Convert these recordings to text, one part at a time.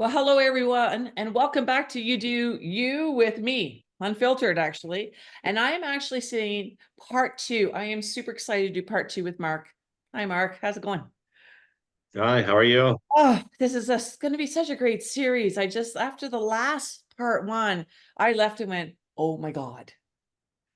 Well, hello everyone, and welcome back to You Do You with me, unfiltered actually. And I am actually seeing part two. I am super excited to do part two with Mark. Hi, Mark. How's it going? Hi, how are you? Oh, this is going to be such a great series. After the last part one, I left and went, oh my God.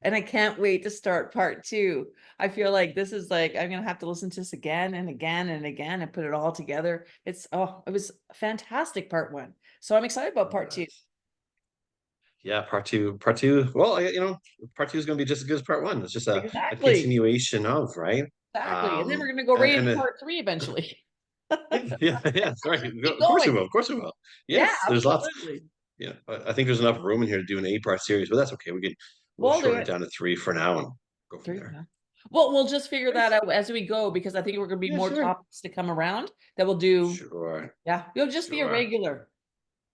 And I can't wait to start part two. I feel like this is like, I'm going to have to listen to this again and again and again and put it all together. It was fantastic, part one. So I'm excited about part two. Nice. Yeah, part two. Well, part two is going to be just as good as part one. It's just a Exactly. continuation of, right? Exactly. And then we're Um, going to go right and into part three eventually. yeah, right. Keep Of course we going. will. Of course we will. Yeah, Yes, there's lots. absolutely. Yeah, I think there's enough room in here to do an eight-part series, but that's okay. We'll We'll do shorten it it. down to three for now and go from Three. there. Yeah. Well, we'll just figure that Nice. out as we go because I think we're going to be Yeah, more sure. topics to come around that we'll do. Sure. Yeah. You'll just be a Sure. regular.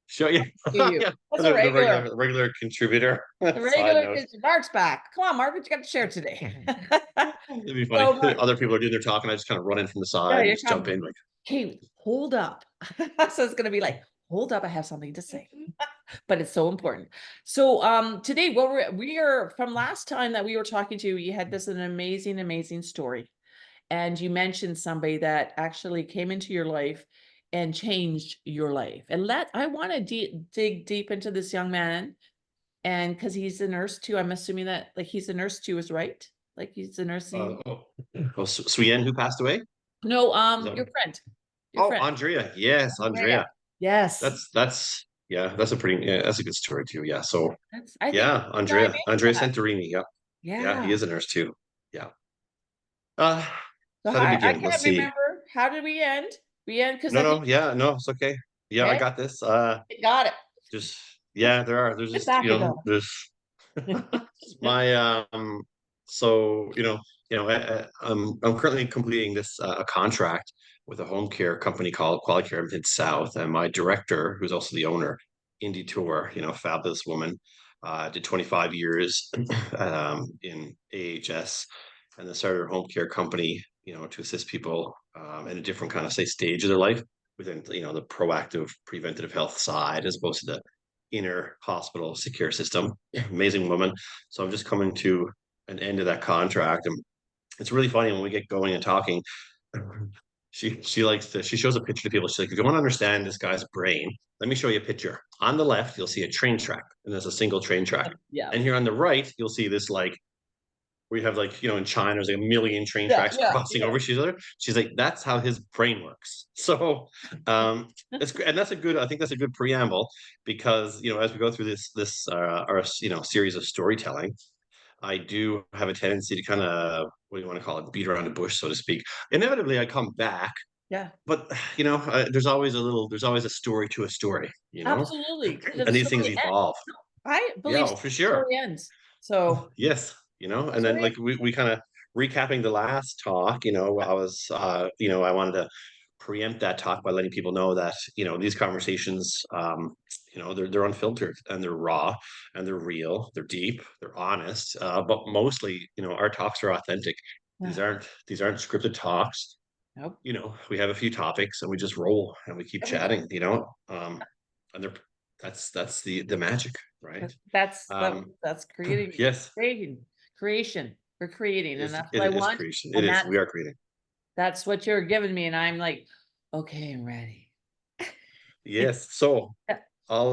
Sure. Yeah. Do you? Yeah. What's a The regular? regular contributor. The Side regular note. is Mark's back. Come on, Mark, what you got to share today? It'd be funny. So, Mark, Other people are doing their talking. I just kind of run in from the yeah, side and you're just jump coming. in like, Okay, hold up. So it's going to be like, hold up, I have something to say. But it's so important. So today what we are from last time that we were talking to, you had this an amazing story. And you mentioned somebody that actually came into your life and changed your life. And I want to dig deep into this young man. And because he's a nurse too, I'm assuming that like he's a nurse too, is right? Like he's a nursing. Suyen who passed away. No, Is that your what? friend. Your Oh, friend. Andrea. Yes, Andrea. Andrea. Yes. That's yeah, that's a good story too. Yeah. So I think yeah, we can dive into Andrea that. Santorini. Yeah, yeah, he Yeah. is a nurse too. Yeah. Uh, So how to I begin? Let's can't see. remember. How did we end? We end because No, I think no, yeah, no, it's okay. Yeah, I okay, got this. got it. Just there's Get just back it up. there's my so I'm currently completing this a contract with a home care company called Quality Care Mid South, and my director, who's also the owner, Indy Tour, fabulous woman, did 25 years in AHS, and then started her home care company, to assist people in a different kind of say stage of their life within the proactive preventative health side as opposed to the inner hospital secure system. Amazing woman. So I'm just coming to an end of that contract. And it's really funny when we get going and talking. She shows a picture to people. She's like, if you want to understand this guy's brain, let me show you a picture. On the left, you'll see a train track, and there's a single train track. Yeah. And here on the right, you'll see this like we have like in China there's like a million train Yeah, tracks yeah, crossing yeah. over each other. She's like, that's how his brain works. So um that's a good, I think that's a good preamble, because as we go through this our series of storytelling, I do have a tendency to kind of, what do you want to call it, beat around the bush, so to speak. Inevitably I come back, Yeah. but there's always a story to a story, Absolutely. Because the and these things story ends. evolve. I Yeah, believe oh, for the sure. story ends. So Yes, the and then story like we kind of recapping the last talk, I was I wanted to preempt that talk by letting people know that, these conversations, they're unfiltered and they're raw and they're real, they're deep, they're honest, but mostly, our talks are authentic. These ends. aren't scripted talks. Nope. We have a few topics and we just roll and we keep And we chatting, and they're that's the magic, right? Um, that's creating yes. creating creation. We're creating, and Is that's it what I is want. creation. It And is. We are creating. that's what you're giving me. And I'm like, okay, I'm ready. Yes. So Yeah, I'll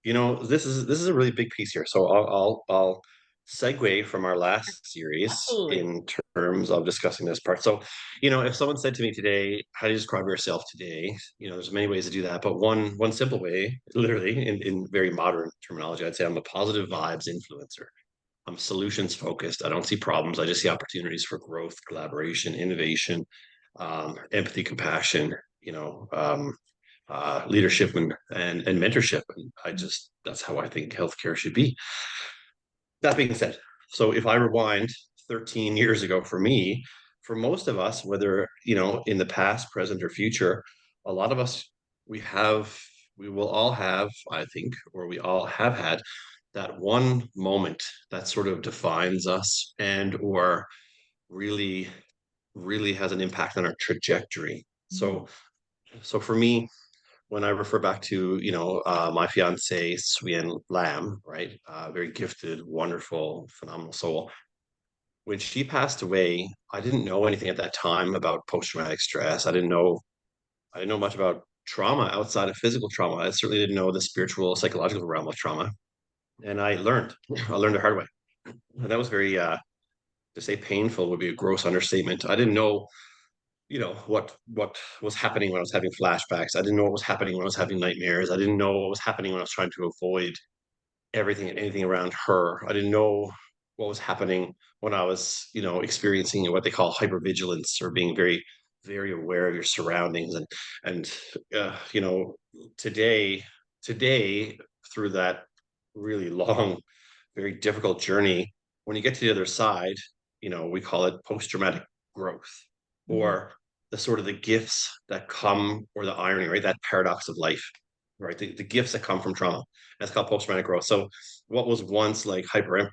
this is a really big piece here. So I'll segue from our last series absolutely. in terms of discussing this part. So, if someone said to me today, how do you describe yourself today? There's many ways to do that, but one simple way, literally in very modern terminology, I'd say I'm a positive vibes influencer. I'm solutions focused. I don't see problems. I just see opportunities for growth, collaboration, innovation, empathy, compassion, leadership and mentorship. And that's how I think healthcare should be. That being said, so if I rewind 13 years ago for me, for most of us, whether, in the past, present, or future, a lot of us, we have, we will all have, I think, or we all have had that one moment that sort of defines us and or really, really has an impact on our trajectory. Mhm. So for me, when I refer back to, my fiance, Suyen Lam, right? Very gifted, wonderful, phenomenal soul. When she passed away, I didn't know anything at that time about post-traumatic stress. I didn't know much about trauma outside of physical trauma. I certainly didn't know the spiritual, psychological realm of trauma. And I learned the hard way. And that was very, to say painful would be a gross understatement. I didn't know, what was happening when I was having flashbacks. I didn't know what was happening when I was having nightmares. I didn't know what was happening when I was trying to avoid everything and anything around her. I didn't know what was happening when I was, experiencing what they call hypervigilance, or being very, very aware of your surroundings. And today, today through that really long, very difficult journey, when you get to the other side, we call it post-traumatic growth, Mm, or the sort of the gifts that come, or the irony, right? That paradox of life, right? The gifts that come from trauma. That's called post-traumatic growth. So what was once like hyper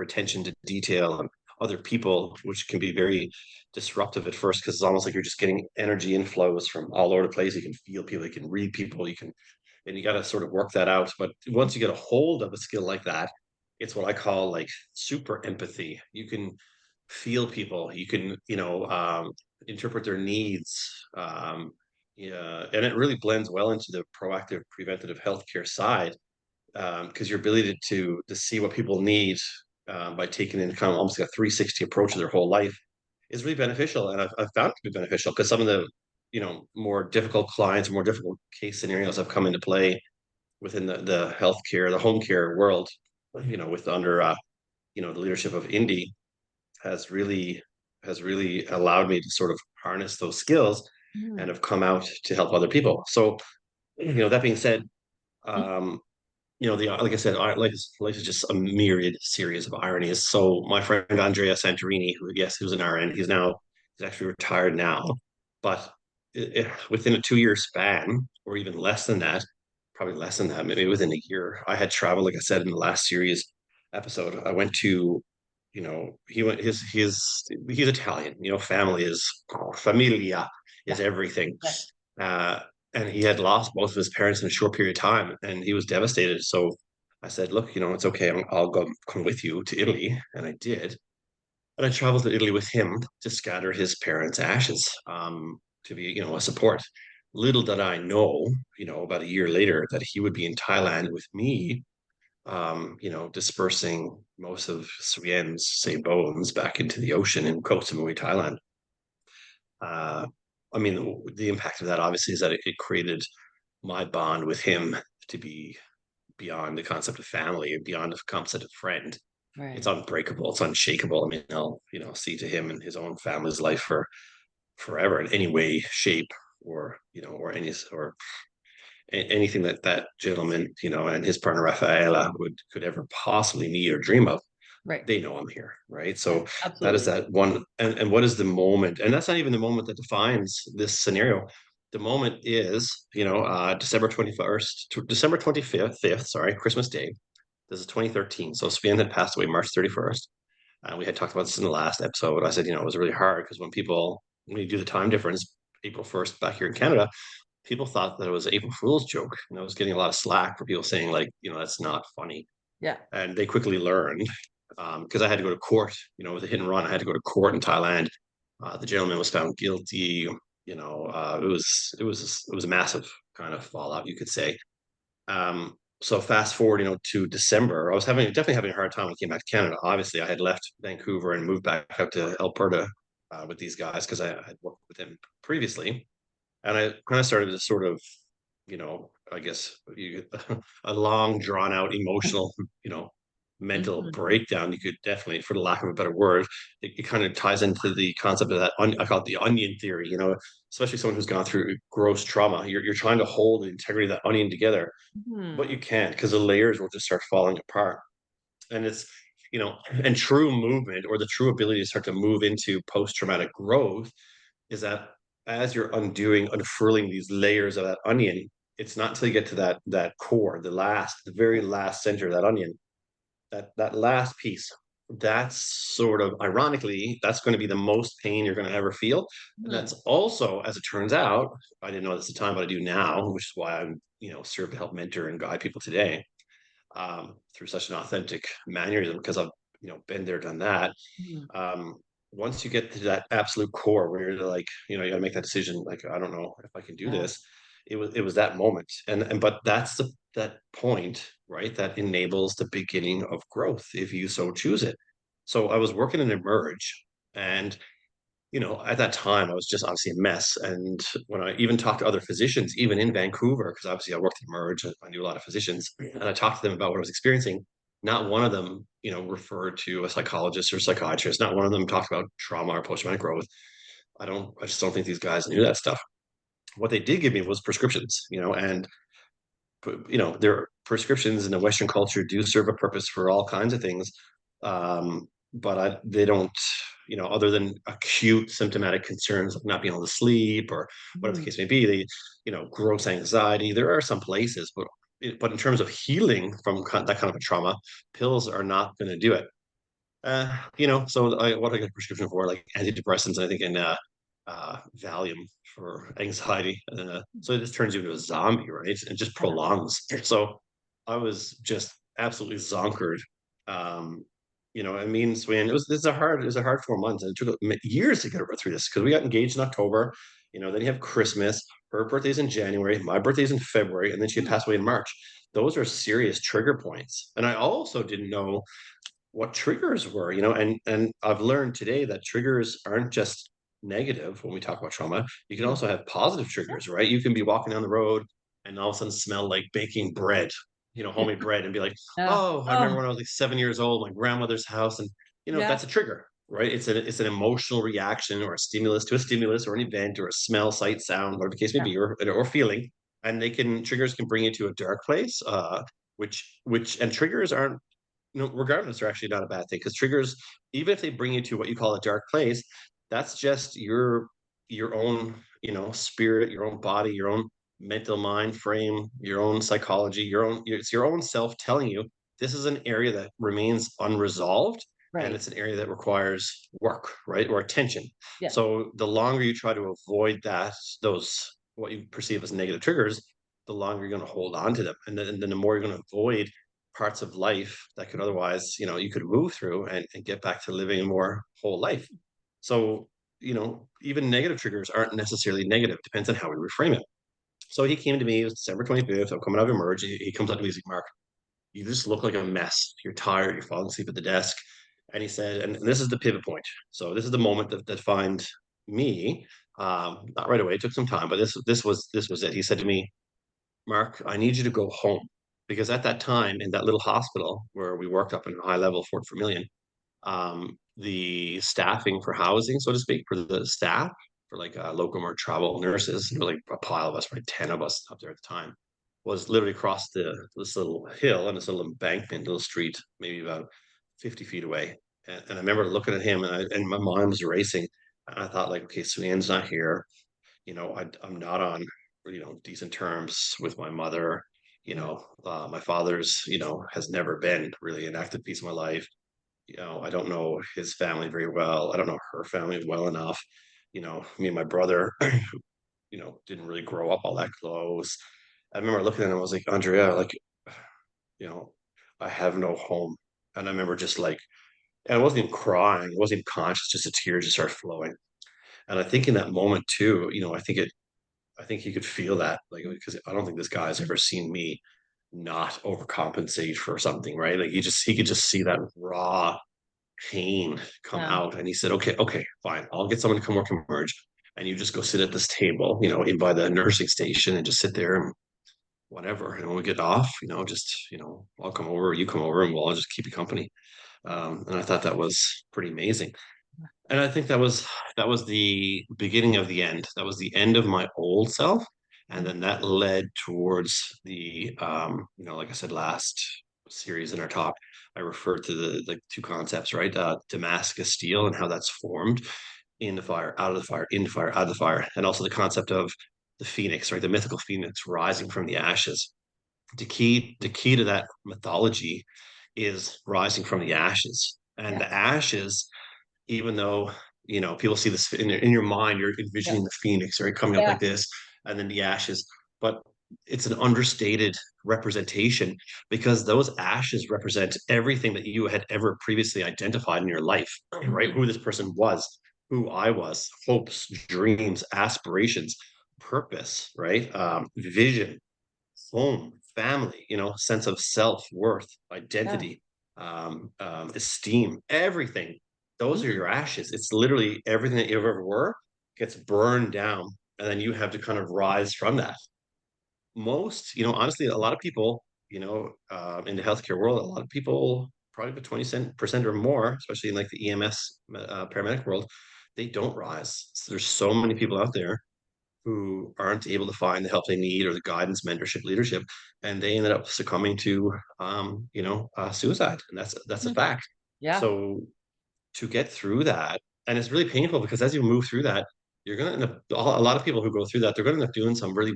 attention to detail and other people, which can be very disruptive at first, because it's almost like you're just getting energy inflows from all over the place. You can feel people, you can read people, and you got to sort of work that out. But once you get a hold of a skill like that, it's what I call like super empathy. You can feel people, you can, interpret their needs. Yeah, and it really blends well into the proactive preventative healthcare side, because your ability to see what people need, by taking in kind of almost like a 360 approach to their whole life, is really beneficial. And I've found it to be beneficial, because some of the, more difficult clients, more difficult case scenarios have come into play within the healthcare, the home care world, with under, the leadership of Indy, has really has really allowed me to sort of harness those skills, and mm, have come out to help other people. So, that being said, mm, um, the like I said, life is just a myriad series of ironies. So my friend Andrea Santorini, who's an RN, he's actually retired now, but within a 2 year span, or even less than that, probably less than that, maybe within a year, I had traveled, like I said in the last series episode. I went to, he went he's Italian. Family is, familia is yeah, everything. yes. Uh, and he had lost both of his parents in a short period of time, and he was devastated. So I said, look, it's okay. I'll come with you to Italy. And I did. And I traveled to Italy with him to scatter his parents' ashes, to be, a support. Little did I know, about a year later, that he would be in Thailand with me, dispersing most of Suyen's, say, bones back into the ocean in Koh Samui, Thailand. Uh, I mean, the impact of that obviously is that it created my bond with him to be beyond the concept of family, beyond the concept of friend. It's Right. unbreakable. It's unshakable. I mean, I'll, see to him and his own family's life for forever in any way, shape, or, anything that that gentleman, and his partner Rafaela could ever possibly need or dream of. Right. They know I'm here, right? Yeah, So that is absolutely. that one. And what is the moment? And that's not even the moment that defines this scenario. The moment is, December 21st, December 25th, 5th, sorry, Christmas Day. This is 2013. So Sven had passed away March 31st. And we had talked about this in the last episode. I said, it was really hard because when you do the time difference, April 1st back here in Canada, people thought that it was an April Fool's joke. And I was getting a lot of slack for people saying, like, that's not funny. Yeah. And they quickly learned, because I had to go to court, with a hit and run. I had to go to court in Thailand. The gentleman was found guilty. It was a massive kind of fallout, you could say. So fast forward, to December, I was definitely having a hard time when I came back to Canada. Obviously, I had left Vancouver and moved back out to Alberta, with these guys, because I had worked with them previously, and I kind of started to sort of, I guess a long drawn out emotional, mental Mhm. breakdown. You could definitely, for the lack of a better word, it kind of ties into the concept of that. I call it the onion theory. Especially someone who's gone through gross trauma. You're trying to hold the integrity of that onion together, but you Mhm. can't, because the layers will just start falling apart. And and true movement, or the true ability to start to move into post traumatic growth, is that as you're unfurling these layers of that onion, it's not until you get to that core, the very last center of that onion, that last piece. that's sort of ironically, that's going to be the most pain you're going to ever feel. And Hmm. that's also, as it turns out, I didn't know this at the time, but I do now, which is why I'm, serve to help mentor and guide people today through such an authentic mannerism because I've, been there, done that. Hmm. um, Once you get to that absolute core where you're like, you got to make that decision, like, I don't know if I can do Yeah. this. It was that moment. And but that's that point, right? That enables the beginning of growth if you so choose it. So I was working in Emerge, and at that time, I was just obviously a mess. And when I even talked to other physicians, even in Vancouver, because obviously I worked at Merge, I knew a lot of physicians, and I talked to them about what I was experiencing. Not one of them, referred to a psychologist or psychiatrist. Not one of them talked about trauma or post-traumatic growth. I just don't think these guys knew that stuff. What they did give me was prescriptions, and their prescriptions in the Western culture do serve a purpose for all kinds of things. But they don't, other than acute symptomatic concerns like not being able to sleep or whatever the Hmm. case may be, gross anxiety. There are some places, but in terms of healing from that kind of a trauma, pills are not going to do it. So what I get a prescription for, like antidepressants, and I think in Valium for anxiety. So it just turns you into a zombie, right? It just Yeah. prolongs. So I was just absolutely zonkered. I mean, Swain, it was a hard 4 months, and it took years to get her through this because we got engaged in October. Then you have Christmas. Her birthday's in January. My birthday's in February, and then she had Hmm. passed away in March. Those are serious trigger points. And I also didn't know what triggers were, and I've learned today that triggers aren't just negative when we talk about trauma. You can Hmm. also have positive Yeah. triggers, right? You can be walking down the road and all of a sudden smell like baking bread, homemade bread, and be like, Yeah. oh, I remember Oh, when I was like 7 years old, my grandmother's house, and yeah. that's a trigger, right? It's an emotional reaction or a stimulus to a stimulus or an event or a smell, sight, sound, whatever the case may Yeah. be, or feeling. And triggers can bring you to a dark place, and triggers aren't, regardless, are actually not a bad thing because triggers, even if they bring you to what you call a dark place, that's just your own, spirit, your own body, your own mental mind frame, your own psychology, it's your own self telling you this is an area that remains unresolved, and Right. it's an area that requires work, right, or attention. Yes. So the longer you try to avoid those what you perceive as negative triggers, the longer you're going to hold on to them, and then the more you're going to avoid parts of life that could otherwise, you could move through and get back to living a more whole life. So, even negative triggers aren't necessarily negative, depends on how we reframe it. So he came to me, it was December 25th. I'm coming out of Emerge. He comes up to me, he's like, Mark, you just look like a mess. You're tired, you're falling asleep at the desk. And he said, and this is the pivot point. So this is the moment that defined me. Not right away, it took some time, but this was it. He said to me, Mark, I need you to go home. Because at that time, in that little hospital where we worked up in a high level, Fort Vermilion, the staffing for housing, so to speak, for the staff, for like locum or travel nurses, like a pile of us, right, 10 of us up there at the time, was literally across this little hill and this little embankment, little street, maybe about 50 feet away. And I remember looking at him, and my mind was racing. And I thought, like, okay, Suan's not here. I'm not on, decent terms with my mother. Yeah. My father's, has never been really an active piece of my life. I don't know his family very well. I don't know her family well enough. Me and my brother, didn't really grow up all that close. I remember looking at him, I was like, Andrea, like, you know, I have no home. And I remember just like, and I wasn't even crying, I wasn't even conscious, just a tear just started flowing. And I think in that moment too, I think he could feel that, like, because I don't think this guy's ever seen me not overcompensate for something, right? Like he could just see that raw pain come Yeah. out, and he said, "Okay, okay, fine, I'll get someone to come work and Merge, and you just go sit at this table, in by the nursing station, and just sit there and whatever. And when we get off, just I'll come over, you come over, and we'll all just keep you company." And I thought that was pretty amazing. And I think that was the beginning of the end. That was the end of my old self. And Mhm. then that led towards the like I said last series in our talk, I referred to the two concepts, right? Damascus steel and how that's formed in the fire, out of the fire, in the fire, out of the fire. And also the concept of the phoenix, right? The mythical phoenix rising from the ashes. The key to that mythology is rising from the ashes. And Yeah. the ashes, even though, people see this in your mind, you're Yeah. envisioning the phoenix, right, coming up Yeah. like this, and then the ashes. But it's an understated representation because those ashes represent everything that you had ever previously identified in your life, right? Mhm. Who this person was, who I was, hopes, dreams, aspirations, purpose, right? Vision, home, family, sense of self-worth, Yeah. identity, esteem, everything. Those are Mhm. your ashes. It's literally everything that you ever were gets burned down, and then you have to kind of rise from that. Most, honestly, a lot of people, in the healthcare world, a lot of people, probably about 20% or more, especially in like the EMS paramedic world, they don't rise. So there's so many people out there who aren't able to find the help they need or the guidance, mentorship, leadership, and they ended up succumbing to, suicide, and that's a Mhm. fact. Yeah. So to get through that, and it's really painful because as you move through that, you're going to end up. A lot of people who go through that, they're going to end up doing some really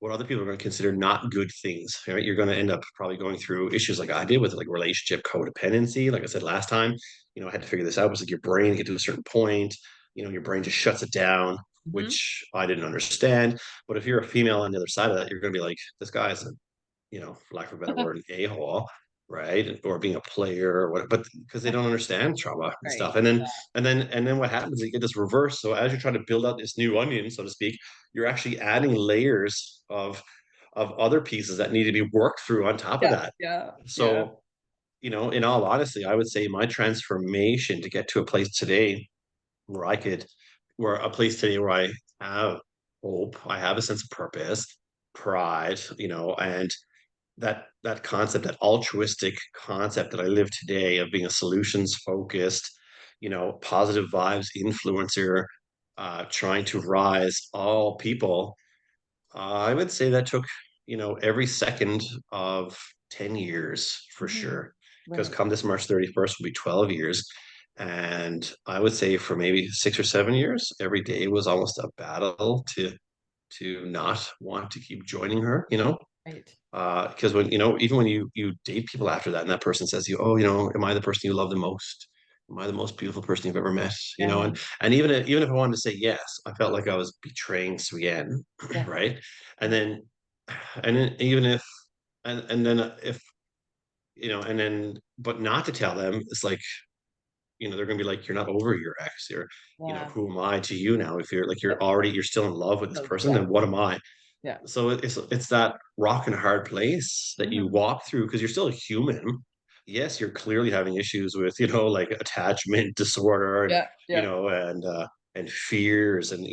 what other people are going to consider not good things, right? You're going to end up probably going through issues like I did with like relationship codependency. Like I said last time, I had to figure this out. It was like your brain get to a certain point, your brain just shuts it down, Mhm. which I didn't understand. But if you're a female on the other side of that, you're going to be like, this guy's a, for lack of a better word, an a-hole, right? Or being a player or what, but because they don't understand trauma and Right. stuff. And then what happens is you get this reverse. So as you're trying to build out this new onion, so to speak, you're actually adding layers of other pieces that need to be worked through on top of Yeah. that. Yeah. Yeah. So, in all honesty, I would say my transformation to get to a place today where I could, where a place today where I have hope, I have a sense of purpose, pride, and that concept, that altruistic concept that I live today of being a solutions focused, positive vibes influencer, trying to rise all people. I would say that took, every second of 10 years for Mhm. sure. Because Right. come this March 31st will be 12 years. And I would say for maybe 6 or 7 years, every day was almost a battle to not want to keep joining her, Right. because when even when you date people after that and that person says to you, oh, am I the person you love the most, am I the most beautiful person you've ever met, Yeah. and even if I wanted to say yes, I felt like I was betraying Suen, Yeah. right? and Yeah. then and then even if and then if and then but not to tell them, it's like, they're gonna be like, you're not over your ex, you're, Yeah. who am I to you now? If you're like, Yep. you're still in love with this So, person, yeah. then what am I? Yeah. So it's that rock and hard place that you Mhm. walk through because you're still a human. Yes, you're clearly having issues with, like attachment disorder and, Yeah. Yeah. and fears and,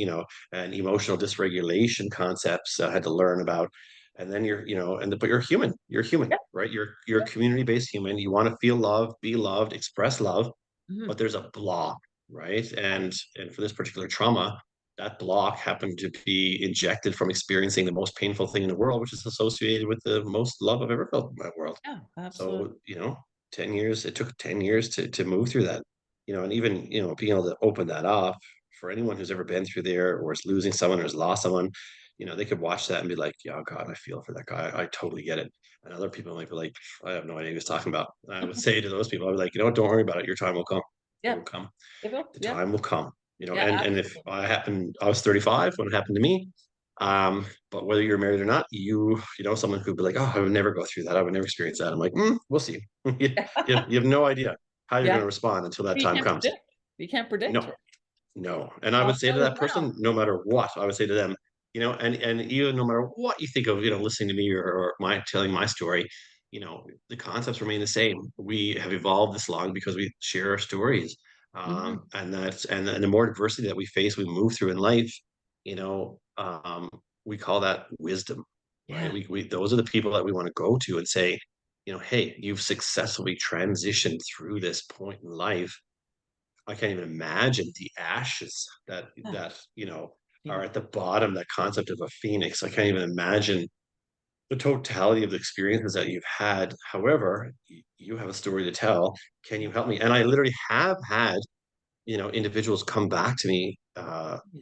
and emotional dysregulation concepts I had to learn about. And then you're, but you're human, Yeah. right? You're a Yeah. community-based human. You want to feel love, be loved, express love, but Mhm. there's a block, right? Yeah. And for this particular trauma, that block happened to be injected from experiencing the most painful thing in the world, which is associated with the most love I've ever felt in my world. Yeah. Absolutely. So, 10 years, it took 10 years to move through that, and even, being able to open that up for anyone who's ever been through there or is losing someone or has lost someone, they could watch that and be like, yeah, God, I feel for that guy. I totally get it. And other people might be like, I have no idea what he was talking about. I would say to those people, I'd be like, don't worry about it. Your time will come. It Yeah. will come. It will. The Yeah. time will come, Yeah. and if Absolutely. I was 35 when it happened to me. But whether you're married or not, someone who'd be like, oh, I would never go through that. I would never experience that. I'm like, we'll see. You have no idea how you're going Yeah. to respond until that You time can't comes. predict. You can't predict. No, no. And I Not would say to knowing that now. person, no matter what, I would say to them, and even no matter what you think of, listening to me or my telling my story, the concepts remain the same. We have evolved this long because we share our stories. Mhm. And the more diversity that we face, we move through in life, you know, um, we call that wisdom, right? Yeah. We those are the people that we want to go to and say, hey, you've successfully transitioned through this point in life. I can't even imagine the ashes that Yeah. that You are know. at the bottom. That concept of a phoenix. I can't even imagine the totality of the experiences that you've had. However, you have a story to tell. Can you help me? And I literally have had individuals come back to me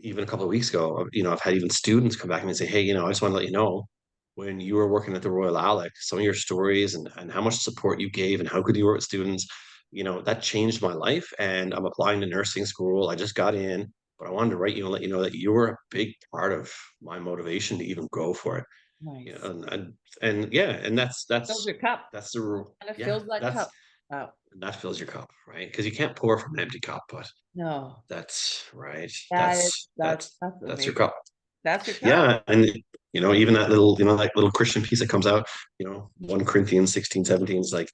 even a couple of weeks ago. I've had even students come back to me and say, hey, I just want to let you know, when you were working at the Royal Alec, some of your stories and how much support you gave and how good you were with students, that changed my life. And I'm applying to nursing school. I just got in, but I wanted to write you and let you know that you were a big part of my motivation to even go for it. You know, Nice. and yeah, and Fills your cup. that's the rule. And it Yeah, fills that cup. Wow. that fills your cup, right? Because you can't pour from an empty cup, but No, that's right. that is, that's That's your amazing. cup. That's your cup. Yeah, and even that little, that little Christian piece that comes out, 1 Corinthians 16, 17 is like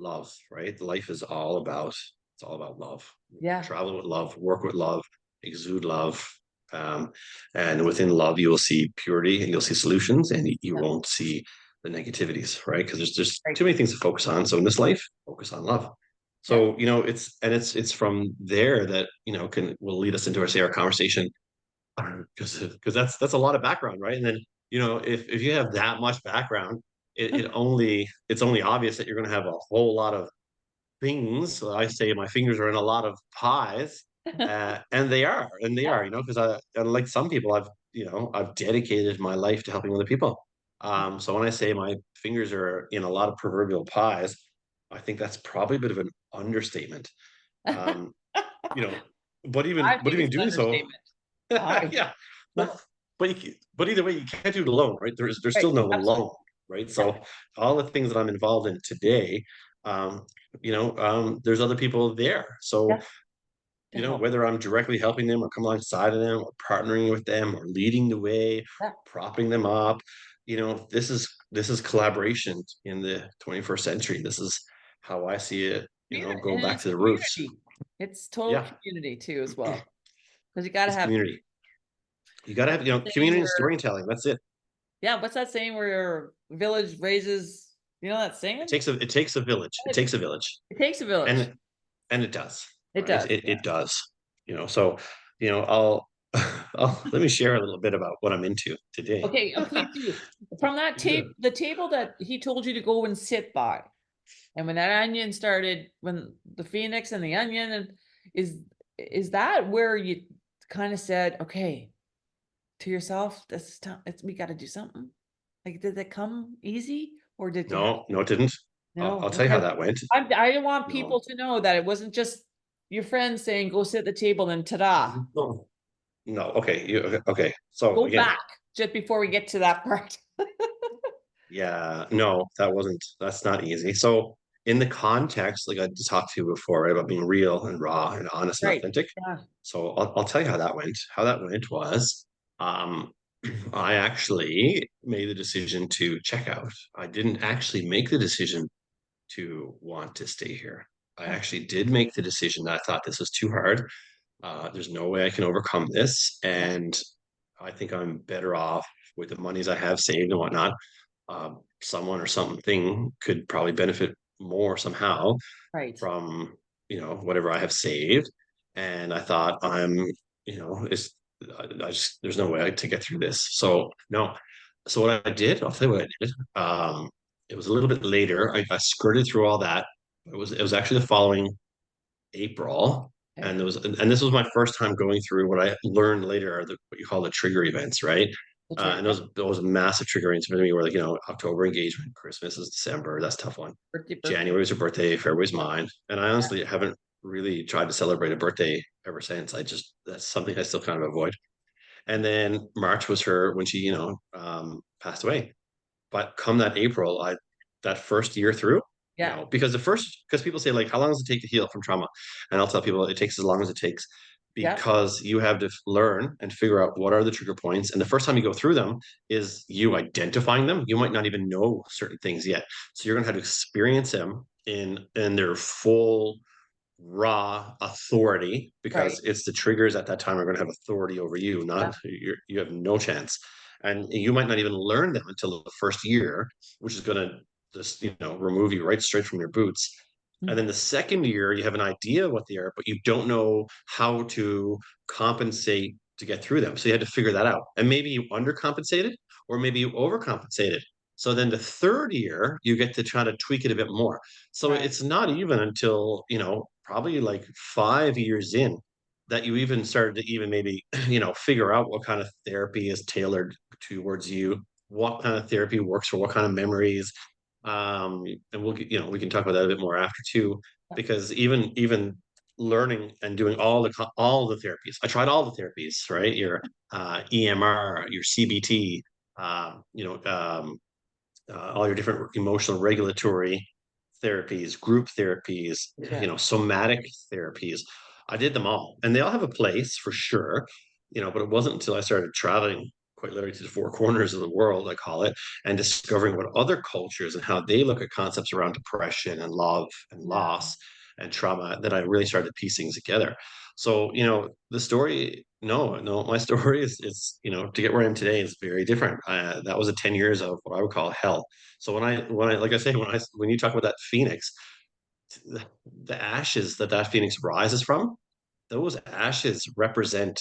love, right? Life is all about it's all about love. Yeah. Travel with love, work with love, exude love. Um, and within love, you will see purity and you'll see solutions, and you Yeah. won't see the negativities, right? Because there's just Right. too many things to focus on. So in this life, focus on love. Yeah. So, it's from there that, will lead us into our conversation, because that's a lot of background, right? And then, if you have that much background, it's only obvious that you're going to have a whole lot of things. So I say my fingers are in a lot of pies, and they Yeah. are, because unlike some people, I've dedicated my life to helping other people. So when I say my fingers are in a lot of proverbial pies, I think that's probably a bit of an understatement. Um, you know, I but think even it's an doing so, understatement. I, yeah. Well, but either way, you can't do it alone, right? There's right. still no Absolutely. alone, right? Yeah. So all the things that I'm involved in today, um, there's other people there. So, Yeah. To help. whether I'm directly helping them or come alongside of them or partnering with them or leading the way, Yeah. propping them up, this is collaboration in the 21st century. This is how I see it, Community, go and back it's to the roots. community. It's total Yeah, community too, as well. Because you got to it's have, community. You got to what's have, that saying community and where, storytelling. That's it. yeah, what's that saying where your village raises, that It saying? takes a village. It It, takes a village, it takes a village. and it does, It right? does. It Yeah. does. So I'll let me share a little bit about what I'm into today. Okay, please do. From that Yeah. the table that he told you to go and sit by, and when that onion started, when the phoenix and the onion, and is that where you kind of said, okay, to yourself, this is time, we got to do something? Like, did it come easy, or did you have No, no, it didn't. no? I'll tell you how Okay, that went. I don't want No, people to know that it wasn't just your friends saying go sit at the table and ta-da. no, no. Okay, okay. So Go again, back just before we get to that part. yeah, no, that's not easy. So in the context, like I talked to you before, right, about being real and raw and honest and Right. authentic. Yeah. So I'll tell you how that went. How that went was, um, I actually made the decision to check out. I didn't actually make the decision to want to stay here. I Oh, actually did make the decision that I thought this was too hard. There's no way I can overcome this, yeah. and I think I'm better off with the monies I have saved and whatnot. Someone or something could probably benefit more somehow Right. from whatever I have saved. And I thought it's I just there's no way to get through this. So no. So what I did, I'll tell you what I did. It was a little bit later. I skirted through all that. It was actually the following April, Okay. and this was my first time going through what I learned later are what you call the trigger events, right? That's right. And Yeah. those massive trigger events for me were like October engagement, Christmas is December, that's a tough one. Birthday. January was your birthday, February's mine, and I Yeah. honestly haven't really tried to celebrate a birthday ever since. That's something I still kind of avoid. And then March was her when she passed away. But come that April, that first year through, Yeah. no, because people say like, how long does it take to heal from trauma? And I'll tell people it takes as long as it takes Yeah. because you have to learn and figure out what are the trigger points. And the first time you go through them is you identifying them. You might not even know certain things yet. So you're gonna have to experience them in their full raw authority Right. because it's the triggers at that time are going to have authority over you, Yeah. not you have no chance. And you might not even learn them until the first year, which is going to just, remove you right straight from your boots. And Mm. then the second year, you have an idea of what they are, but you don't know how to compensate to get through them. So you had to figure that out. And maybe you undercompensated or maybe you overcompensated. So then the third year, you get to try to tweak it a bit more. So Right. it's not even until, probably like 5 years in that you even started to even maybe, figure out what kind of therapy is tailored towards you, what kind of therapy works for what kind of memories. And we can talk about that a bit more after too, because even learning and doing all the therapies, I tried all the therapies, right? Your EMR, your CBT, all your different emotional regulatory therapies, group therapies, Yeah. somatic therapies. I did them all, and they all have a place for sure, but it wasn't until I started traveling quite literally to the four corners of the world, I call it, and discovering what other cultures and how they look at concepts around depression and love and Yeah. loss and trauma that I really started piecing together. So, the story, no, my story is, to get where I am today is very different. That was a 10 years of what I would call hell. So like I say, when you talk about that phoenix, the, the ashes that phoenix rises from, those ashes represent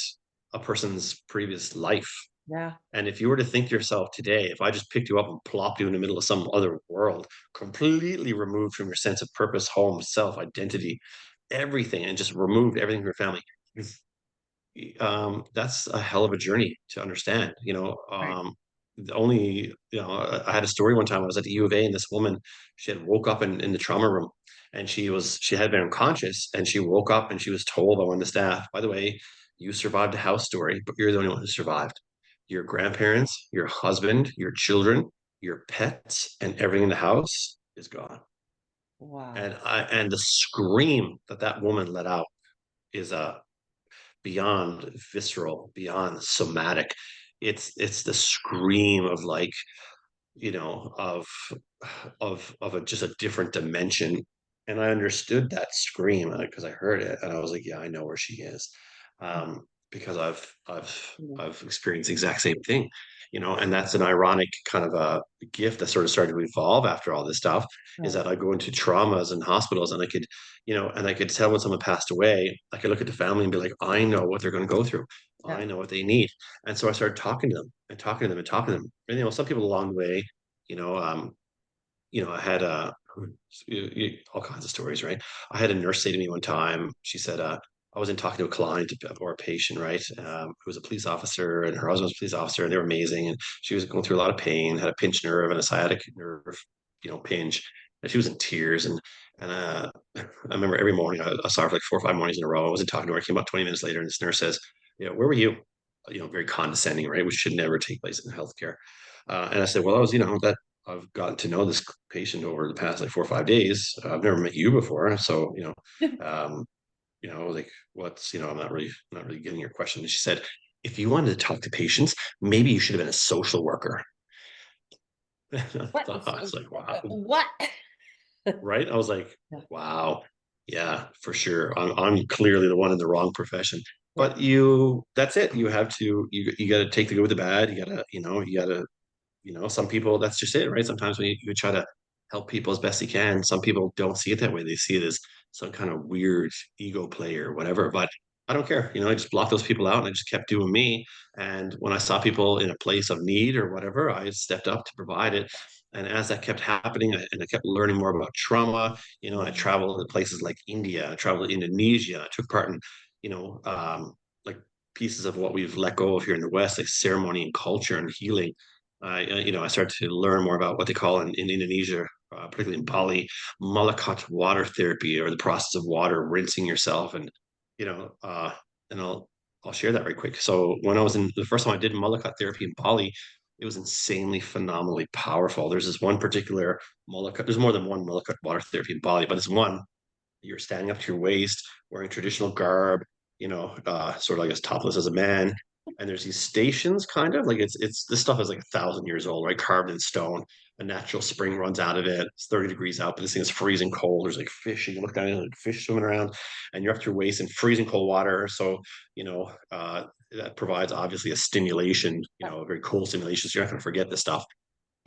a person's previous life. Yeah. And if you were to think to yourself today, if I just picked you up and plopped you in the middle of some other world, completely removed from your sense of purpose, home, self, identity, everything, and just removed everything from your family, that's a hell of a journey to understand. Right. The only, I had a story one time. I was at the U of A, and this woman, she had woke up in the trauma room, and she had been unconscious, and she woke up and she was told by one of the staff, by the way, you survived a house story, but you're the only one who survived. Your grandparents, your husband, your children, your pets, and everything in the house is gone. Wow. And the scream that woman let out is a beyond visceral, beyond somatic. It's the scream of like, of just a different dimension. And I understood that scream because I heard it, and I was like, yeah, I know where she is, because Yeah. I've experienced the exact same thing, and that's an ironic kind of a gift that sort of started to evolve after all this stuff. Is Right. that I go into traumas and hospitals, and I could tell when someone passed away, I could look at the family and be like, I know what they're going to go through. Yeah. I know what they need. And so I started talking to them and talking to them and talking to them. And some people along the way, you know, um, I had all kinds of stories, right? I had a nurse say to me one time, she said, I wasn't talking to a client or a patient, right? Who was a police officer, and her husband was a police officer, and they were amazing. And she was going through a lot of pain, had a pinched nerve and a sciatic nerve, pinch. And she was in tears. And I remember every morning I saw her for like 4 or 5 mornings in a row. I wasn't talking to her. I came about 20 minutes later, and this nurse says, where were you? Very condescending, right? Which should never take place in healthcare. And I said, well, I was, that I've gotten to know this patient over the past like 4 or 5 days. I've never met you before, so like I'm not really getting your question. And she said, if you wanted to talk to patients, maybe you should have been a social worker. I What? was like, wow, What? right? I was like, Yeah. wow, yeah, for sure. I'm clearly the one in the wrong profession. Yeah. But that's it. You have to, you got to take the good with the bad. You got to some people, that's just it, right? Sometimes when you try to help people as best you can, some people don't see it that way. They see it as some kind of weird ego play or whatever. But I don't care. I just blocked those people out, and I just kept doing me. And when I saw people in a place of need or whatever, I stepped up to provide it. And as that kept happening, and I kept learning more about trauma, I traveled to places like India, I traveled to Indonesia, I took part in, like pieces of what we've let go of here in the West, like ceremony and culture and healing. I started to learn more about what they call in Indonesia, particularly in Bali, malakat water therapy, or the process of water rinsing yourself. And you know, uh, and I'll share that very quick. So when I was in the first time I did malakat therapy in Bali, it was insanely phenomenally powerful. There's this one particular malakat. There's more than one malakat water therapy in Bali, but it's one. You're standing up to your waist, wearing traditional garb, sort of, I guess, topless as a man. And there's these stations, kind of like it's this stuff is like 1,000 years old, right? Carved in stone. A natural spring runs out of it. It's 30 degrees out, but this thing is freezing cold. There's like fish. You can look down and like fish swimming around, and you're up to your waist in freezing cold water. So, that provides obviously a stimulation, a very cool stimulation. So you're not going to forget this stuff.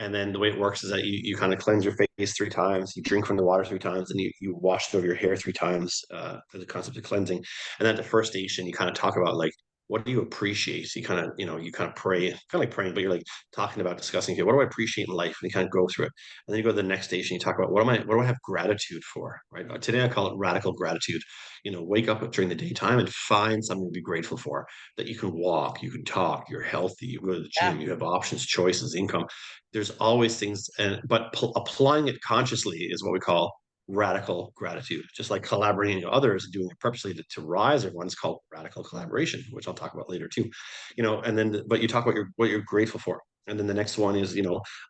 And then the way it works is that you kind of cleanse your face 3 times, you drink from the water 3 times, and you wash it over your hair 3 times, for the concept of cleansing. And then at the first station, you kind of talk about like what do you appreciate? So you kind of pray, kind of like praying, but you're like talking about discussing, okay, what do I appreciate in life? And you kind of go through it. And then you go to the next station, you talk about what do I have gratitude for? Right. Today I call it radical gratitude. Wake up during the daytime and find something to be grateful for. That you can walk, you can talk, you're healthy, you go to the Yeah. gym, you have options, choices, income. There's always things, but applying it consciously is what we call radical gratitude. Just like collaborating with others and doing it purposely to rise everyone's called radical collaboration, which I'll talk about later too. And then but you talk about what you're grateful for. And then the next one is,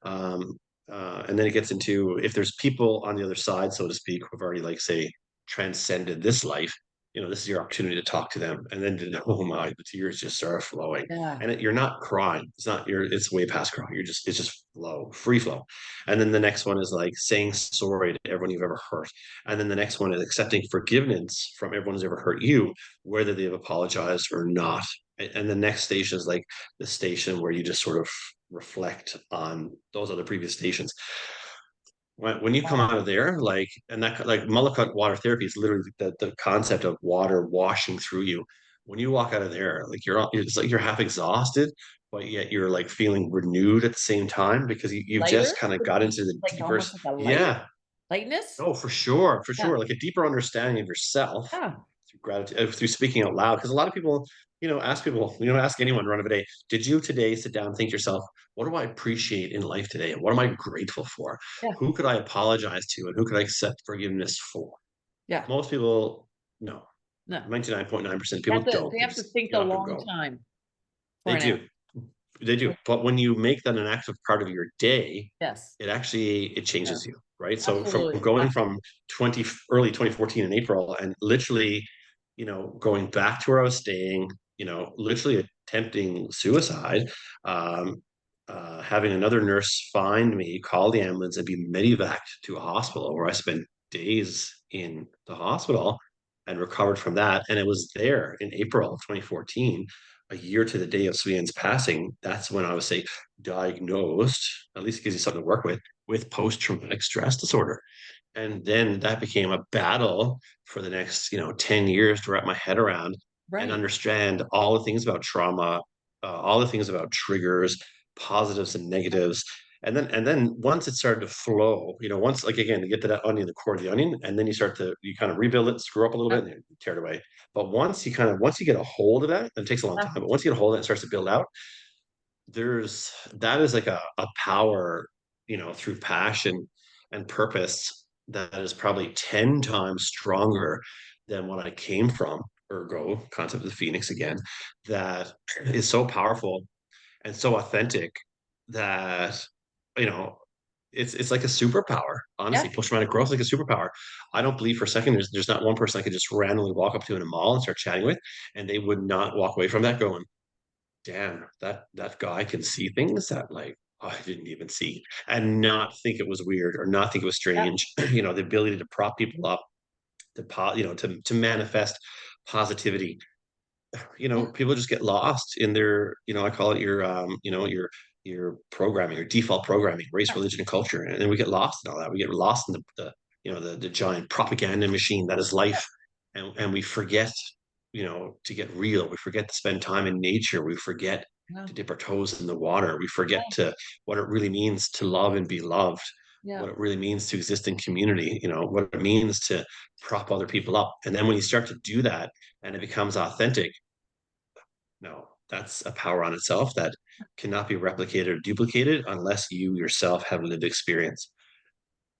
um, and then it gets into if there's people on the other side, so to speak, who've already like say transcended this life, this is your opportunity to talk to them. And then to know, oh my, the tears just start flowing. Yeah. And you're not crying. It's way past crying. It's just flow, free flow. And then the next one is like saying sorry to everyone you've ever hurt. And then the next one is accepting forgiveness from everyone who's ever hurt you, whether they've apologized or not. And the next station is like the station where you just sort of reflect on those other previous stations. When you come Wow. out of there, like, and that, like, Mullicut water therapy is literally the concept of water washing through you. When you walk out of there, like it's like you're half exhausted, but yet you're like feeling renewed at the same time because you've just Lighter kind of would got be into the like deeper, almost like a lighter yeah, lightness. oh, for sure, for Yeah. sure. Like a deeper understanding of yourself Yeah. through gratitude, through speaking out loud. Because a lot of people, ask people, ask anyone run of a day, did you today sit down and think to yourself, what do I appreciate in life today? And what am I grateful for? Yeah. Who could I apologize to? And who could I accept forgiveness for? Yeah. Most people, no. No. 99.9% of They have people to don't. they They have to just think get a up and long go. time for They an answer. do. They do. But when you make that an active part of your day, Yes. it Yeah. changes you, right? So from Absolutely. going from 20 early 2014 in April and literally, going back to where I was staying, literally attempting suicide, um, having another nurse find me, call the ambulance, and be medevaced to a hospital where I spent days in the hospital and recovered from that. And it was there in April of 2014, a year to the day of Sweden's passing. That's when I was, say, diagnosed, at least it gives you something to work with post-traumatic stress disorder. And then that became a battle for the next 10 years to wrap my head around and Right. understand all the things about trauma, all the things about triggers, positives and negatives. And then once it started to flow, once, like, again, you get to that onion, the core of the onion, and then you kind of rebuild it, screw up a little Yeah. bit, and you tear it away. But once you get a hold of that, and it takes a long Yeah. time, but once you get a hold of it and it starts to build out, that is like a power, through passion and purpose that is probably 10 times stronger than what I came from. Ergo, concept of the phoenix again, that is so powerful and so authentic that, you know, it's like a superpower. Yeah. Honestly, post-traumatic growth is like a superpower. I don't believe for a second there's not one person I could just randomly walk up to in a mall and start chatting with, and they would not walk away from that going, damn, that guy can see things that, like, oh, I didn't even see, and not think it was weird or not think it was Yeah. strange. The ability to prop people up, to manifest positivity. Yeah. People just get lost in their, I call it your programming, your default programming, race, Yeah. religion, and culture. And then we get lost in all that. We get lost in the giant propaganda machine that is life. And we forget, to get real. We forget to spend time in nature. We forget Yeah. to dip our toes in the water. We forget Yeah. to what it really means to love and be loved, Yeah. what it really means to exist in community, what it means to prop other people up. And then when you start to do that and it becomes authentic, no, that's a power on itself that cannot be replicated or duplicated unless you yourself have lived experience.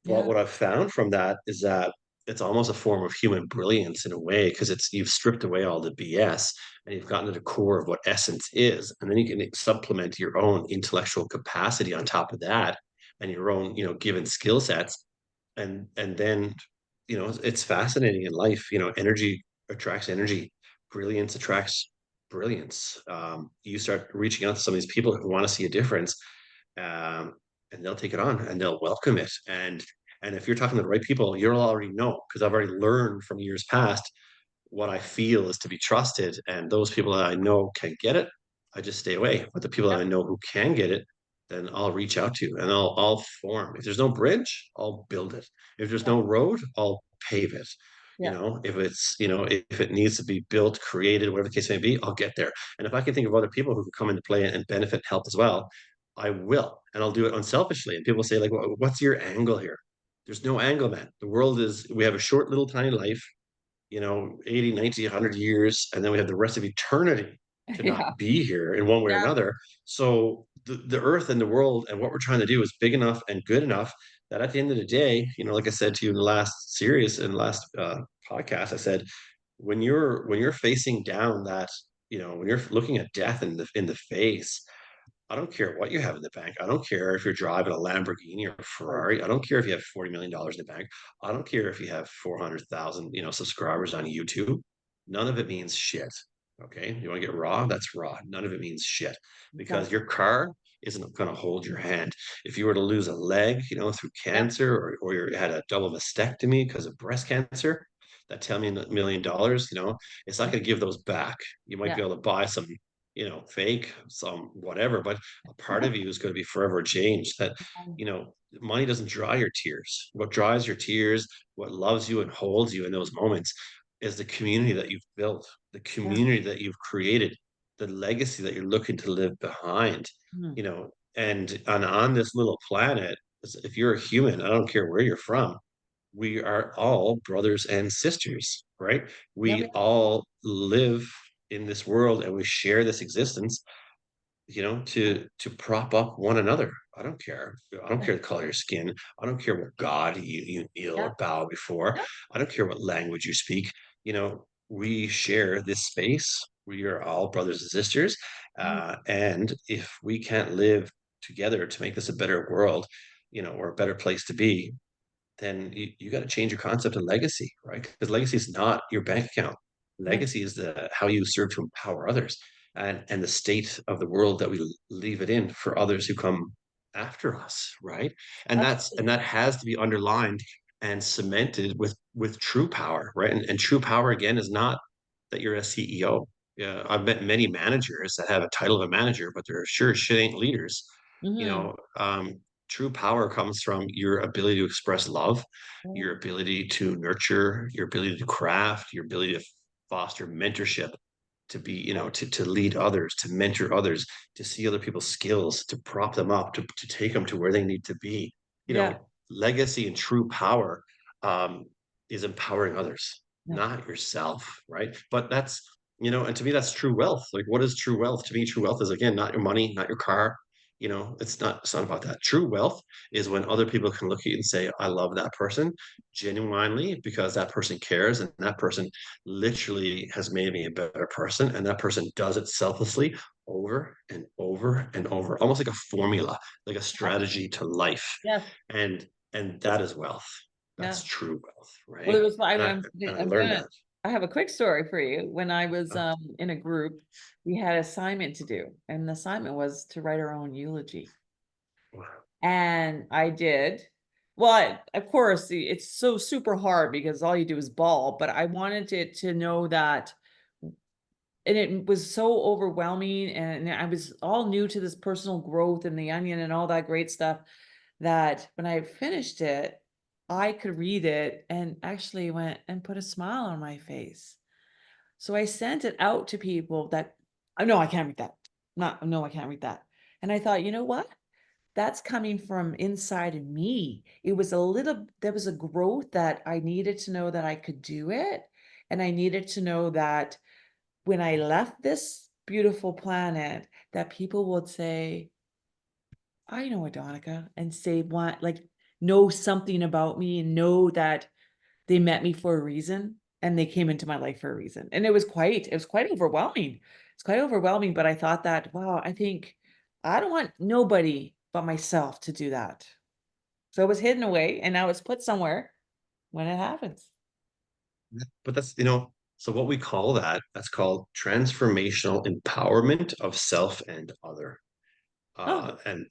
But Yeah. what I've found from that is that it's almost a form of human brilliance in a way, because you've stripped away all the BS and you've gotten to the core of what essence is. And then you can supplement your own intellectual capacity on top of that and your own, given skill sets. And then, it's fascinating in life. Energy attracts energy, brilliance attracts brilliance. You start reaching out to some of these people who want to see a difference, um, and they'll take it on and they'll welcome it. And if you're talking to the right people, you'll already know, because I've already learned from years past what I feel is to be trusted. And those people that I know can get it, I just stay away. But the people that Yeah. I know who can get it, then I'll reach out to and I'll form. If there's no bridge, I'll build it. If there's Yeah. no road, I'll pave it. Yeah. if it's, if it needs to be built, created, whatever the case may be, I'll get there. And if I can think of other people who could come into play and benefit and help as well, I will. And I'll do it unselfishly. And people say, like, what's your angle here? There's no angle, man. The world is, we have a short little tiny life, 80, 90, 100 years, and then we have the rest of eternity to Yeah. not be here in one way or Yeah. another. So the earth and the world and what we're trying to do is big enough and good enough that at the end of the day, like I said to you in the last series and last podcast, I said, when you're facing down that, when you're looking at death in the face, I don't care what you have in the bank. I don't care if you're driving a Lamborghini or a Right. Ferrari. I don't care if you have $40 million in the bank. I don't care if you have 400,000, subscribers on YouTube. None of it means shit. Okay. You want to get raw? That's raw. None of it means shit because Exactly. your car isn't going to hold your hand. If you were to lose a leg, through Yeah. cancer, or you had a double mastectomy because of breast cancer, that $10 million, it's not going to give those back. You might Yeah. be able to buy some, fake, some whatever, but a part of you is going to be forever changed. That, money doesn't dry your tears. What dries your tears, what loves you and holds you in those moments is the community that you've built, the Yeah. community that you've created, the legacy that you're looking to live behind, Mhm. and on this little planet, if you're a human, I don't care where you're from, we are all brothers and sisters, right? Yep. We all live in this world and we share this existence, to prop up one another. I don't care. I don't care the color of your skin. I don't care what God you kneel Yeah. or bow before. Yeah. I don't care what language you speak. We share this space. We are all brothers and sisters. Mhm. And if we can't live together to make this a better world, or a better place to be, then you got to change your concept of legacy, right? Because legacy is not your bank account. Yeah. Legacy is how you serve to empower others, and the state of the world that we leave it in for others who come after us, right? And Absolutely. that has to be underlined and cemented with true power, right? And true power again is not that you're a CEO. Yeah, I've met many managers that have a title of a manager, but they're sure shit ain't leaders. You Hmm. know, um, True power comes from your ability to express love, Yeah. your ability to nurture, your ability to craft, your ability to foster mentorship, to be, to lead others, to mentor others, to see other people's skills, to prop them up, to take them to where they need to be. Yeah. Legacy and true power um, is empowering others, Yeah. not yourself, right? But and to me, that's true wealth. Like, what is true wealth? To me, true wealth is, again, not your money, not your car. It's not about that. True wealth is when other people can look at you and say, I love that person genuinely because that person cares and that person literally has made me a better person. And that person does it selflessly over and over and over, almost like a formula, like a strategy to life. Yes. And that is wealth. Yeah. That's true wealth, Well, it right? was, And I and I I'm learned gonna, that. I have a quick story for you. When I was Oh, in a group, we had an assignment to do, and the assignment was to write our own eulogy. wow. And I did. Well, of course, it's so super hard because all you do is bawl, but I wanted it to know that, and it was so overwhelming, and I was all new to this personal growth and the onion and all that great stuff, that when I finished it, I could read it and actually went and put a smile on my face. So I sent it out to people that, oh no, I can't read that. Not, no, I can't read that. And I thought, you know what? That's coming from inside of me. It was a little, there was a growth that I needed to know that I could do it. And I needed to know that when I left this beautiful planet, that people would say, I know Adonica, and say, want, like, know something about me and know that they met me for a reason and they came into my life for a reason. And it was quite overwhelming. It's quite overwhelming, but I thought that, wow, I think I don't want nobody but myself to do that. So it was hidden away and now it's put somewhere when it happens. But so what we call that's called transformational empowerment of self and other. Oh, And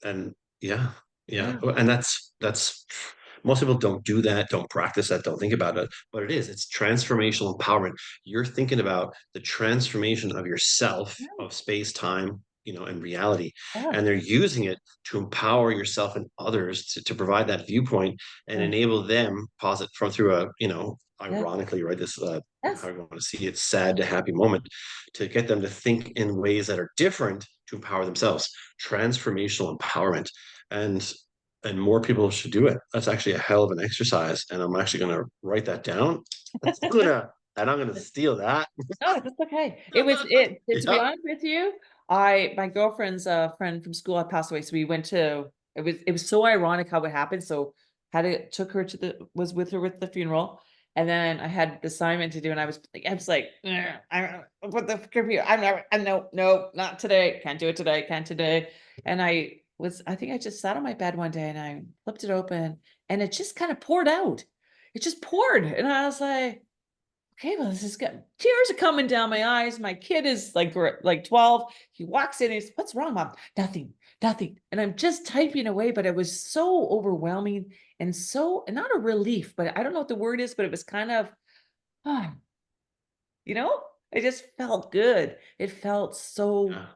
yeah, yeah. yeah. And that's most people don't do that, don't practice that, don't think about it, but it's transformational empowerment. You're thinking about the transformation of yourself, Yeah. of space, time, and reality. Yeah. And they're using it to empower yourself and others to provide that viewpoint and Yeah. enable them posit from through a, Yeah. ironically, right, this how Yes. I want to see it, sad to happy moment, to get them to think in ways that are different to empower themselves. Transformational empowerment. And more people should do it. That's actually a hell of an exercise. And I'm actually going to write that down. And I'm gonna steal that. No, that's okay. To be Yeah. honest with you, my girlfriend's friend from school had passed away, so we went to it was so ironic how it happened. So took her to was with her with the funeral, and then I had the assignment to do, and I was like, "Ugh, I put the computer. I'm never, and no, not today. Can't do it today. Can't today." And I think I just sat on my bed one day and I flipped it open, and it just kind of poured out. It just poured, and I was like, okay, well, this is good. Tears are coming down my eyes. My kid is like 12. He walks in and he's, what's wrong, mom? Nothing, nothing. And I'm just typing away, but it was so overwhelming and so not a relief, but I don't know what the word is, but it was kind of, ah, you know, it just felt good. It felt so, Yeah.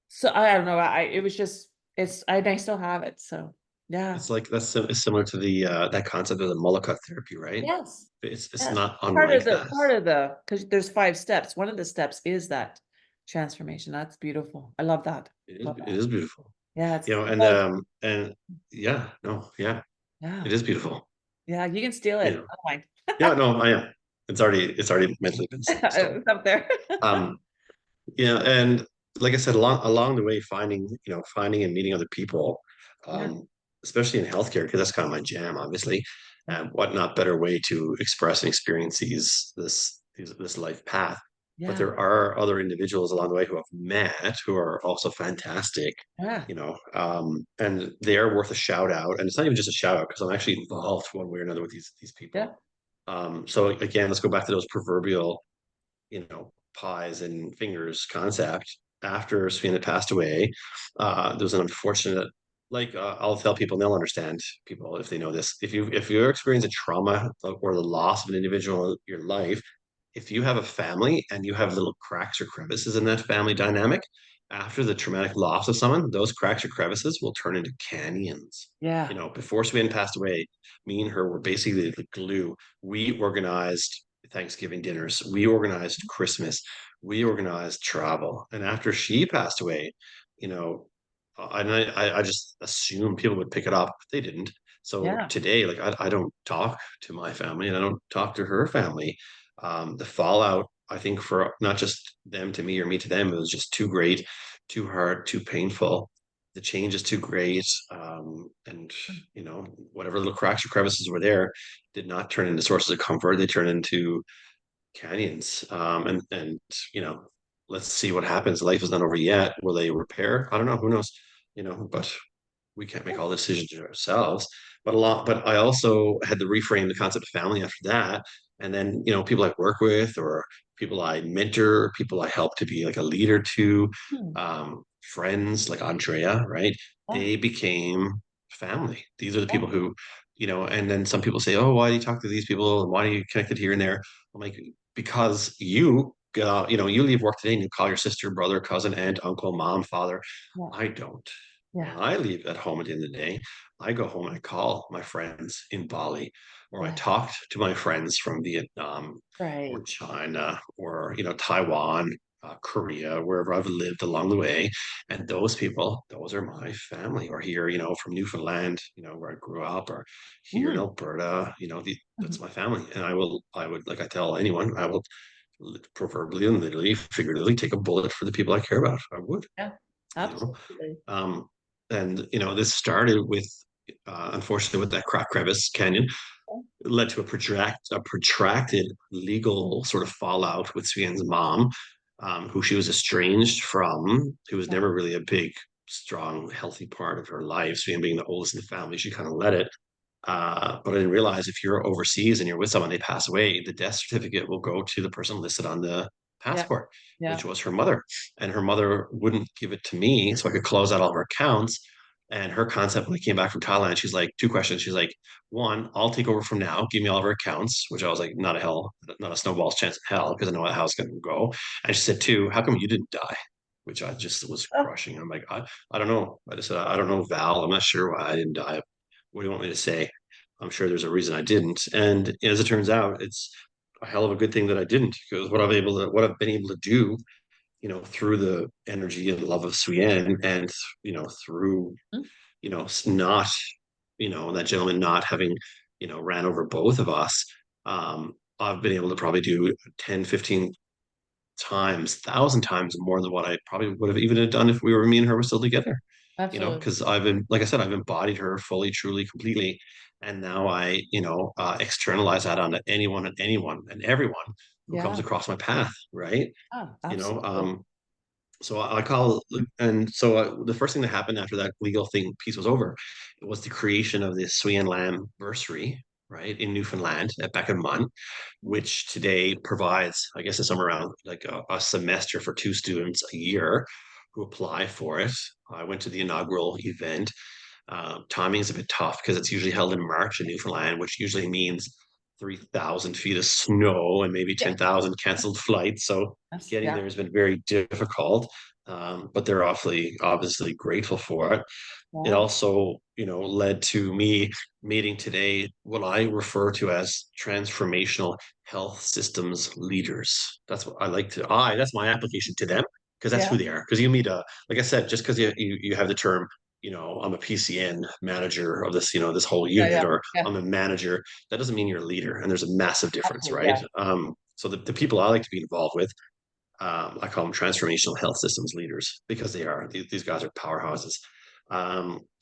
so I don't know. It was just, I still have it. So yeah. It's like it's similar to the that concept of the Mullica therapy, right? Yes. It's Yes. not unlike that. Part of the, because there's 5 steps. One of the steps is that transformation. That's beautiful. I love that. Love It that. is beautiful. Yeah, And yeah, no, yeah, yeah. it is beautiful. Yeah, you can steal You it. know. I don't mind. Yeah, no, I am. It's already mentally been stolen. It's up there. Um, and like I said, along the way, finding and meeting other people, Yeah, especially in healthcare, because that's kind of my jam, obviously. yeah, And what not better way to express and experience this life path. But yeah, there are other individuals along the way who I've met who are also fantastic, yeah, and they are worth a shout out. And it's not even just a shout out because I'm actually involved one way or another with these yeah, people. So again, let's go back to those proverbial pies and fingers concept. After Savannah passed away, there was an unfortunate, like I'll tell people, and they'll understand people if they know this. If you experience a trauma or the loss of an individual in your life, if you have a family and you have little cracks or crevices in that family dynamic, after the traumatic loss of someone, those cracks or crevices will turn into canyons. yeah, Before Savannah passed away, me and her were basically the glue. We organized Thanksgiving dinners. We organized Christmas. We organized travel. And after she passed away, you know, and I just assumed people would pick it up. They didn't. So yeah, today, like I don't talk to my family and I don't talk to her family. The fallout, I think, for not just them to me or me to them, it was just too great, too hard, too painful. The change is too great. And whatever little cracks or crevices were there did not turn into sources of comfort. They turn into canyons. And let's see what happens. Life is not over yet. Will they repair? I don't know. Who knows? But we can't make all the decisions ourselves. But I also had to reframe the concept of family after that. And then, people I work with or people I mentor, people I help to be like a leader to, hmm, friends like Andrea, right? yeah, They became family. These are the yeah, people who, and then some people say, oh, why do you talk to these people? And why are you connected here and there? I'm like, because you leave work today and you call your sister, brother, cousin, aunt, uncle, mom, father. yeah, I don't. When yeah, I leave at home at the end of the day, I go home and I call my friends in Bali, or I yeah. talk to my friends from Vietnam or Right. China or Taiwan, Korea, wherever I've lived along the way. And those people, those are my family. Or here, from Newfoundland, where I grew up, or here in Mhm, Alberta, mhm. that's my family. And I would, like I tell anyone, I will proverbially and literally, figuratively take a bullet for the people I care about. I would, Yeah, you know. absolutely. Um, and this started with, unfortunately, with that crack crevice canyon, it led to a protracted legal sort of fallout with Svian's mom, who she was estranged from, who was Yeah, never really a big, strong, healthy part of her life. Svian being the oldest in the family, she kind of let it. But I didn't realize if you're overseas and you're with someone, they pass away, the death certificate will go to the person listed on the yeah, passport, yeah. which was her mother. And her mother wouldn't give it to me so I could close out all of her accounts. And her concept when I came back from Thailand, she's like, two questions. She's like, one, I'll take over from now. Give me all of her accounts, which I was like, not a snowball's chance in hell because I know how it's going to go. And she said, two, how come you didn't die? which I just was Oh, crushing. I'm like, I don't know. I just said, I don't know, Val. I'm not sure why I didn't die. What do you want me to say? I'm sure there's a reason I didn't. And as it turns out, it's a hell of a good thing that I didn't, because what I've been able to do, through the energy and love of Suyen, and through mm, not, that gentleman not having, ran over both of us. I've been able to probably do 10, 15 times, 1,000 times more than what I probably would have even done if we were me and her were still together. absolutely. Because I've been, like I said, I've embodied her fully, truly, completely, and now I, externalize that onto anyone and everyone who comes Yeah. across my path, right? Ah, You know, absolutely. um, so I call, and so the first thing that happened after that legal thing piece was over, it was the creation of the Swian Lamb Bursary, right, in Newfoundland at Beacon, Mm, which today provides, I guess it's somewhere around like a semester for 2 students a year who apply for it. I went to the inaugural event. Timing is a bit tough because it's usually held in March in Newfoundland, which usually means 3,000 feet of snow and maybe yeah. 10,000 canceled flights. So getting Yeah. there has been very difficult, but they're obviously grateful for it. It Yeah. also, led to me meeting today what I refer to as transformational health systems leaders. That's what I like to, that's my application to them, because that's Yeah. who they are. Because you meet like I said, just because you have the term, I'm a PCN manager of this, this whole Yeah. Yeah. unit, or Yeah. I'm a manager, that doesn't mean you're a leader. And there's a massive difference, Absolutely. right? Yeah. So the people I like to be involved with, I call them transformational health systems leaders, because they are. These guys are powerhouses.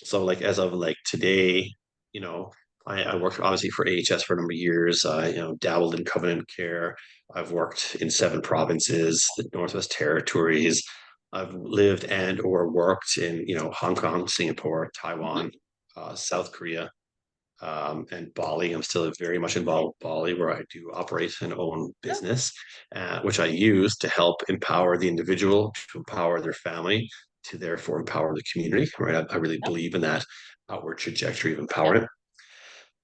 So like as of like today, you know, I worked obviously for AHS for a number of years. I dabbled in covenant care. I've worked in 7 provinces, the Northwest Territories. I've lived and or worked in Hong Kong, Singapore, Mhm. Taiwan, South Korea, and Bali. I'm still very much involved with Bali, where I do operate and own Yeah. business, which I use to help empower the individual, to empower their family, to therefore empower the community. Right? I really Yeah. believe in that outward trajectory of Yeah. empowerment.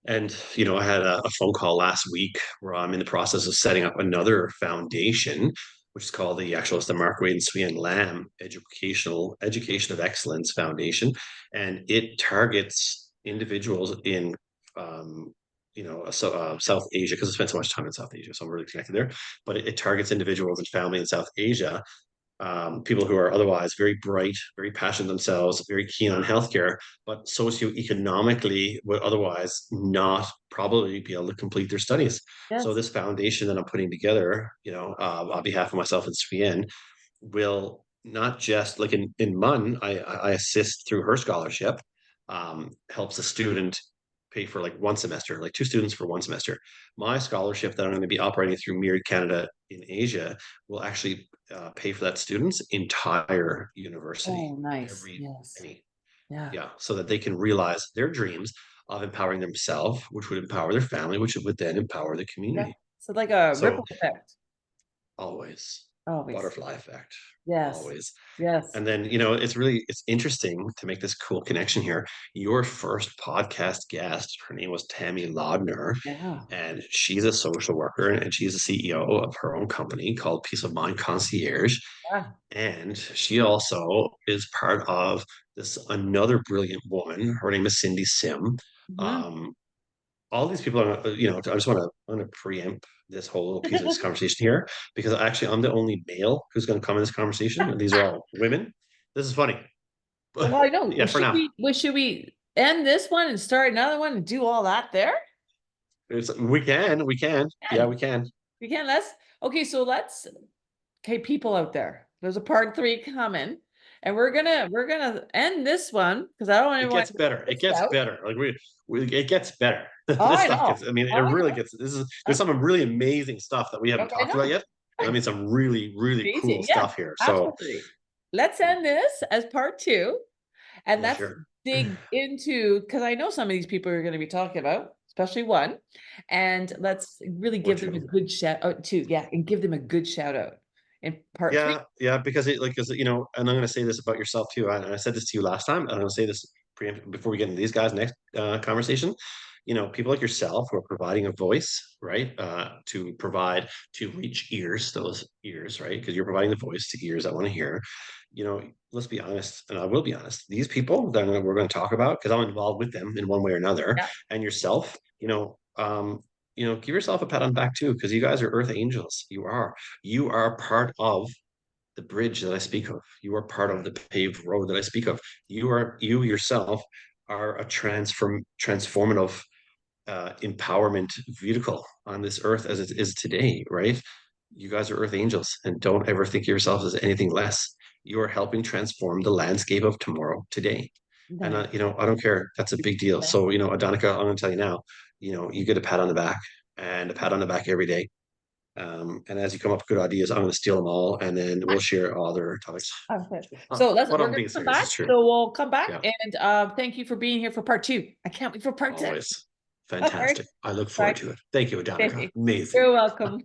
And I had a phone call last week where I'm in the process of setting up another foundation, which is called the Mark Wade and Swian Lamb Education of Excellence Foundation, and it targets individuals in South Asia, because I spent so much time in South Asia, so I'm really connected there. But it targets individuals and family in South Asia, people who are otherwise very bright, very passionate themselves, very keen on healthcare, but socioeconomically would otherwise not probably be able to complete their studies. So Yes. this foundation that I'm putting together, on behalf of myself and Svienne, will not just like in MUN, I assist through her scholarship, helps a student pay for like 1 semester, like 2 students for 1 semester. My scholarship that I'm going to be operating through Myriad Canada in Asia will actually pay for that student's entire university, Oh, nice. every Yes. penny. Yeah. Yeah, so that they can realize their dreams of empowering themselves, which would empower their family, which would then empower the Yeah. community. So like a So ripple effect. always Always. butterfly effect, Yes. always. Yes. And then, it's interesting to make this cool connection here. Your first podcast guest, her name was Tammy Laudner, Yeah. and she's a social worker and she's the CEO of her own company called Peace of Mind Concierge. Yeah. And she also is part of this another brilliant woman. Her name is Cindy Sim. Mhm. Um, all these people are, I just want to preempt this whole little piece of this conversation here, because actually I'm the only male who's going to come in this conversation, and these are all women. This is funny, Well, but I know. yeah, for now, Should we end this one and start another one and do all that there? we can, yeah, we And can. we can. Okay. So okay, people out there. There's a part 3 coming, and we're gonna end this one because I don't It want gets to better. It miss gets out. better. Like it gets better. Oh, This I stuff know. gets. I mean, it Oh, I really know. gets. There's some really amazing stuff that we haven't I talked about know. yet. And I mean, some really, really cool Amazing. Yeah, stuff here. So absolutely. Let's end this as part 2, and yeah, let's sure. dig into, because I know some of these people are going to be talking about, especially one, and let's really Or give them a two. good shout out too. Yeah, and give them a good shout out in part 3. Yeah, because and I'm going to say this about yourself too. And I said this to you last time, and I'm going to say this before we get into these guys' next conversation. People like yourself who are providing a voice, right? To reach ears, those ears, right? Because you're providing the voice to ears that want to hear. let's be honest, and I will be honest, these people that we're going to talk about, because I'm involved with them in one way or another, Yeah. and yourself, give yourself a pat on the back too, because you guys are earth angels. You are part of the bridge that I speak of. You are part of the paved road that I speak of. You yourself are a transformative empowerment vehicle on this earth as it is today, right? You guys are earth angels, and don't ever think of yourselves as anything less. You are helping transform the landscape of tomorrow today. And Nice. I don't care. That's a big deal. So, Adonica, I'm going to tell you now, you get a pat on the back and a pat on the back every day. And as you come up with good ideas, I'm going to steal them all, and then we'll share other topics. Okay. So But we're I'm gonna being come serious. back. It's true. So we'll come back Yeah, and thank you for being here for part 2. I can't wait for part 2. always All right. fantastic. I look forward Right. to it. Thank you, Adonica. Okay. Amazing. You're welcome.